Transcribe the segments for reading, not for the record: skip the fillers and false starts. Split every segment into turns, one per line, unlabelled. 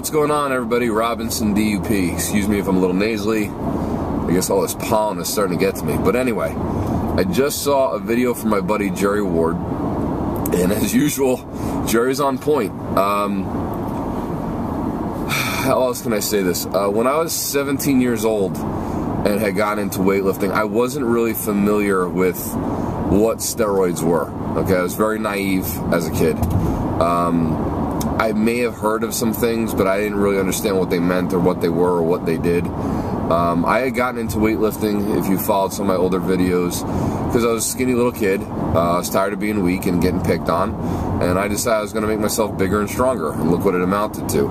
What's going on, everybody? Robinson DUP. Excuse me if I'm a little nasally. I guess all this pollen is starting to get to me. But anyway, I just saw a video from my buddy Jerry Ward, and as usual, Jerry's on point. How else can I say this? When I was 17 years old and had gotten into weightlifting, I wasn't really familiar with what steroids were. Okay, I was very naive as a kid. I may have heard of some things, but I didn't really understand what they meant or what they were or what they did. I had gotten into weightlifting, if you followed some of my older videos, because I was a skinny little kid. I was tired of being weak and getting picked on, and I decided I was going to make myself bigger and stronger, and look what it amounted to.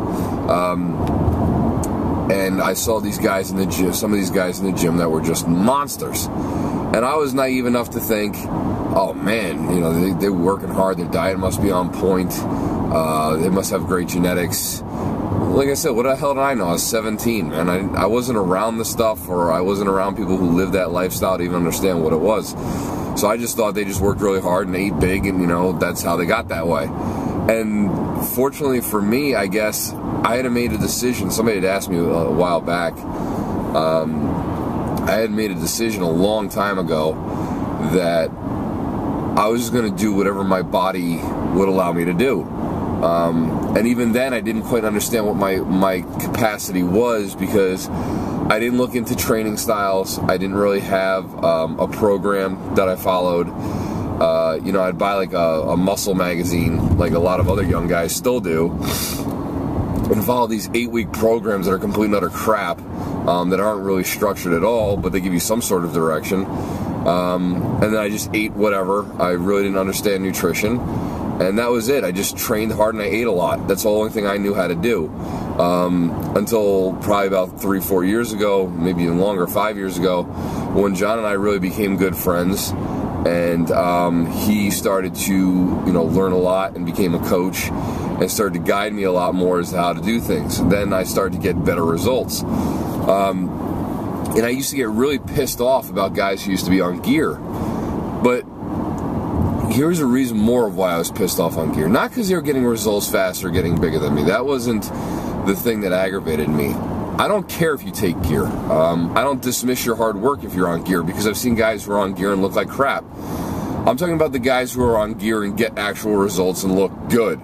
And I saw these guys in the gym, some of these guys in the gym that were just monsters. And I was naive enough to think, oh man, you know, they're working hard, their diet must be on point, they must have great genetics. Like I said, what the hell did I know? I was 17, man. I wasn't around the stuff, or I wasn't around people who lived that lifestyle to even understand what it was. So I just thought they just worked really hard and ate big, and you know, that's how they got that way. And fortunately for me, I guess, I had made a decision. Somebody had asked me a while back. I had made a decision a long time ago that I was just going to do whatever my body would allow me to do. And even then, I didn't quite understand what my capacity was, because I didn't look into training styles. I didn't really have a program that I followed. You know, I'd buy like a muscle magazine, like a lot of other young guys still do, and follow these 8-week programs that are complete and utter crap, that aren't really structured at all, but they give you some sort of direction. And then I just ate whatever. I really didn't understand nutrition, and that was it. I just trained hard and I ate a lot. That's the only thing I knew how to do, until probably about 3-4 years ago, maybe even longer, 5 years ago, when John and I really became good friends. And he started to, you know, learn a lot and became a coach and started to guide me a lot more as to how to do things. And then I started to get better results. And I used to get really pissed off about guys who used to be on gear. But here's a reason more of why I was pissed off on gear. Not because they were getting results faster or getting bigger than me. That wasn't the thing that aggravated me. I don't care if you take gear. I don't dismiss your hard work if you're on gear, because I've seen guys who are on gear and look like crap. I'm talking about the guys who are on gear and get actual results and look good,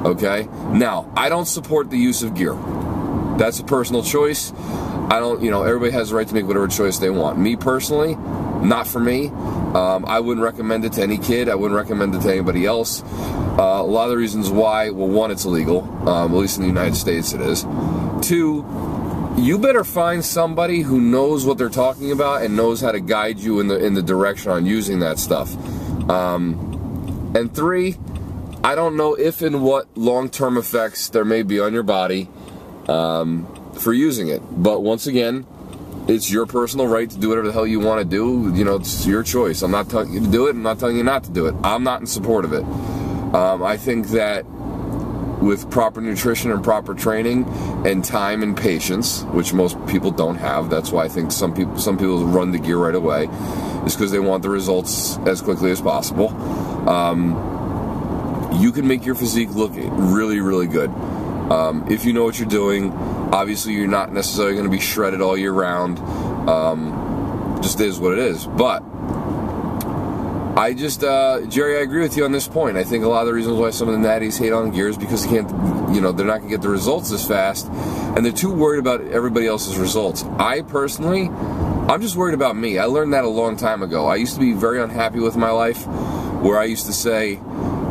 okay? Now, I don't support the use of gear. That's a personal choice. I don't, you know, everybody has the right to make whatever choice they want. Me personally, not for me. I wouldn't recommend it to any kid. I wouldn't recommend it to anybody else. A lot of the reasons why, well, one, it's illegal. At least in the United States it is. Two, you better find somebody who knows what they're talking about and knows how to guide you in the direction on using that stuff. And three, I don't know if and what long-term effects there may be on your body for using it. But once again, it's your personal right to do whatever the hell you want to do. You know, it's your choice. I'm not telling you to do it. I'm not telling you not to do it. I'm not in support of it. I think that with proper nutrition and proper training and time and patience, which most people don't have. That's why I think some people run the gear right away, is because they want the results as quickly as possible. You can make your physique look really, really good. If you know what you're doing. Obviously, you're not necessarily going to be shredded all year round. Just is what it is. But I just, Jerry, I agree with you on this point. I think a lot of the reasons why some of the natties hate on gear is because they can't, you know, they're not going to get the results as fast, and they're too worried about everybody else's results. I personally, I'm just worried about me. I learned that a long time ago. I used to be very unhappy with my life, where I used to say,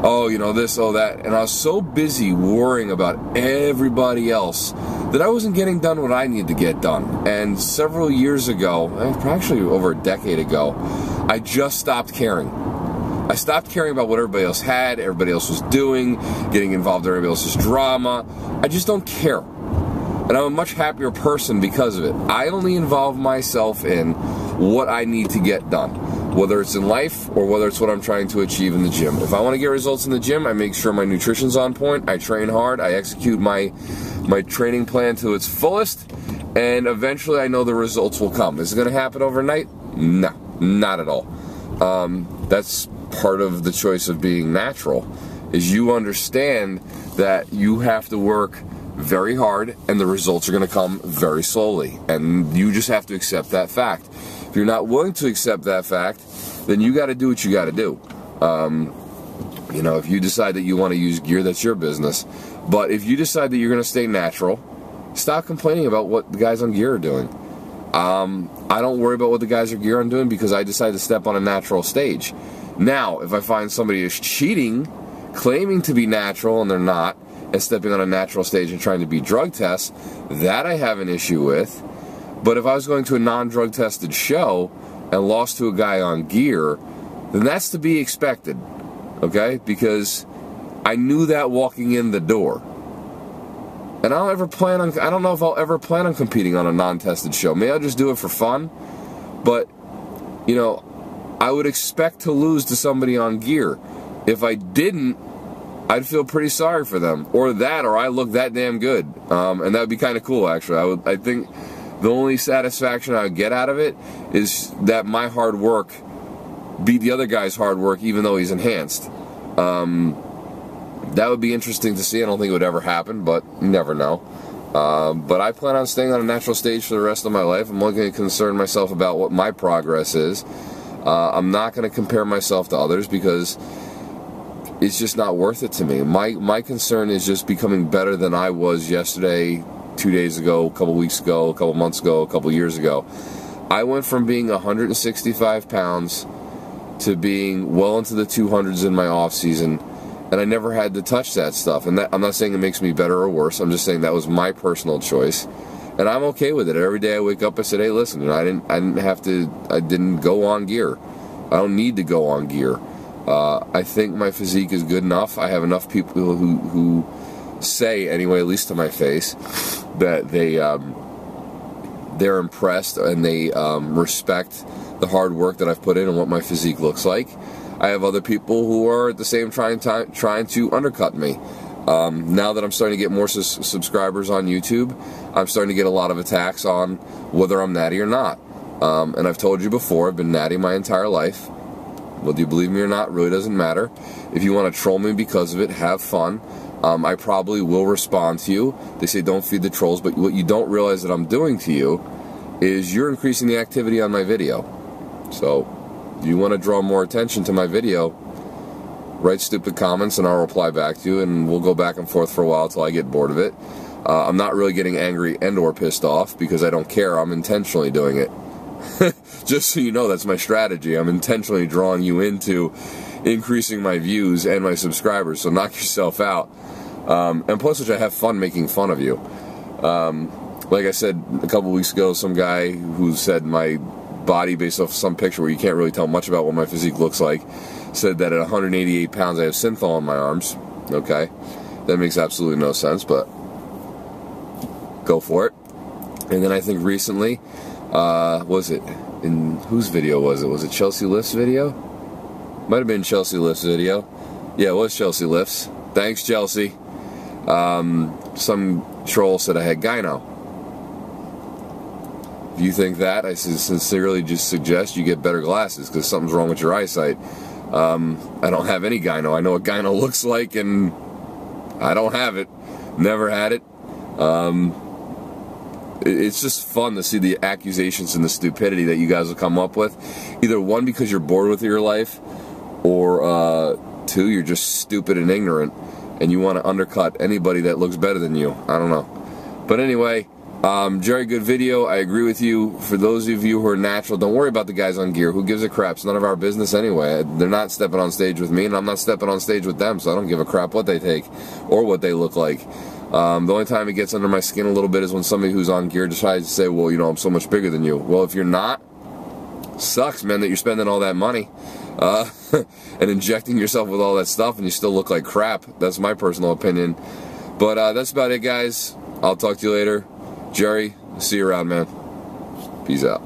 oh, you know, this, oh, that, and I was so busy worrying about everybody else that I wasn't getting done what I needed to get done. And several years ago, actually over a decade ago, I just stopped caring. I stopped caring about what everybody else had, everybody else was doing, getting involved in everybody else's drama. I just don't care. And I'm a much happier person because of it. I only involve myself in what I need to get done, whether it's in life or whether it's what I'm trying to achieve in the gym. If I want to get results in the gym, I make sure my nutrition's on point, I train hard, I execute my training plan to its fullest, and eventually I know the results will come. Is it going to happen overnight? No, not at all. That's part of the choice of being natural, is you understand that you have to work very hard, and the results are going to come very slowly. And you just have to accept that fact. If you're not willing to accept that fact, then you got to do what you got to do. You know, if you decide that you want to use gear, that's your business. But if you decide that you're going to stay natural, stop complaining about what the guys on gear are doing. I don't worry about what the guys on gear are doing because I decided to step on a natural stage. Now, if I find somebody is cheating, claiming to be natural and they're not, and stepping on a natural stage and trying to be drug tests, that I have an issue with. But if I was going to a non-drug tested show and lost to a guy on gear, then that's to be expected, okay? Because I knew that walking in the door. And I don't know if I'll ever plan on competing on a non-tested show. Maybe I'll just do it for fun. But, you know, I would expect to lose to somebody on gear. If I didn't, I'd feel pretty sorry for them. Or I look that damn good. And that would be kind of cool, actually. I think the only satisfaction I would get out of it is that my hard work beat the other guy's hard work, even though he's enhanced. That would be interesting to see. I don't think it would ever happen, but you never know. But I plan on staying on a natural stage for the rest of my life. I'm only going to concern myself about what my progress is. I'm not going to compare myself to others because it's just not worth it to me. My concern is just becoming better than I was yesterday, 2 days ago, a couple weeks ago, a couple months ago, a couple years ago. I went from being 165 pounds to being well into the 200s in my off season, and I never had to touch that stuff. And I'm not saying it makes me better or worse. I'm just saying that was my personal choice, and I'm okay with it. Every day I wake up, I said, "Hey, listen, I didn't go on gear. I don't need to go on gear. I think my physique is good enough. I have enough people who say, anyway, at least to my face, that they're impressed and they respect the hard work that I've put in and what my physique looks like. I have other people who are at the same time trying to undercut me. Now that I'm starting to get more subscribers on YouTube, I'm starting to get a lot of attacks on whether I'm natty or not. And I've told you before, I've been natty my entire life. Whether you believe me or not really doesn't matter. If you want to troll me because of it, have fun. I probably will respond to you. They say don't feed the trolls, but what you don't realize that I'm doing to you is you're increasing the activity on my video. So, if you want to draw more attention to my video, write stupid comments and I'll reply back to you, and we'll go back and forth for a while until I get bored of it. I'm not really getting angry and or pissed off because I don't care. I'm intentionally doing it. Just so you know, that's my strategy. I'm intentionally drawing you into increasing my views and my subscribers, so knock yourself out. And plus, which I have fun making fun of you. Like I said a couple weeks ago, some guy who said my body, based off some picture where you can't really tell much about what my physique looks like, said that at 188 pounds I have synthol on my arms. Okay, that makes absolutely no sense, but go for it. And then I think recently, was it in whose video was it? Was it Chelsea Lift's video? Might have been Chelsea Lift's video. Yeah, it was Chelsea Lift's. Thanks, Chelsea. Some troll said I had gyno. If you think that, I sincerely just suggest you get better glasses because something's wrong with your eyesight. I don't have any gyno. I know what gyno looks like, and I don't have it. Never had it. It's just fun to see the accusations and the stupidity that you guys will come up with. Either one, because you're bored with your life, or two, you're just stupid and ignorant, and you want to undercut anybody that looks better than you. I don't know. But anyway, Jerry, good video. I agree with you. For those of you who are natural, don't worry about the guys on gear. Who gives a crap? It's none of our business anyway. They're not stepping on stage with me, and I'm not stepping on stage with them, so I don't give a crap what they take or what they look like. The only time it gets under my skin a little bit is when somebody who's on gear decides to say, well, you know, I'm so much bigger than you. Well, if you're not, sucks, man, that you're spending all that money and injecting yourself with all that stuff and you still look like crap. That's my personal opinion. But that's about it, guys. I'll talk to you later. Jerry, see you around, man. Peace out.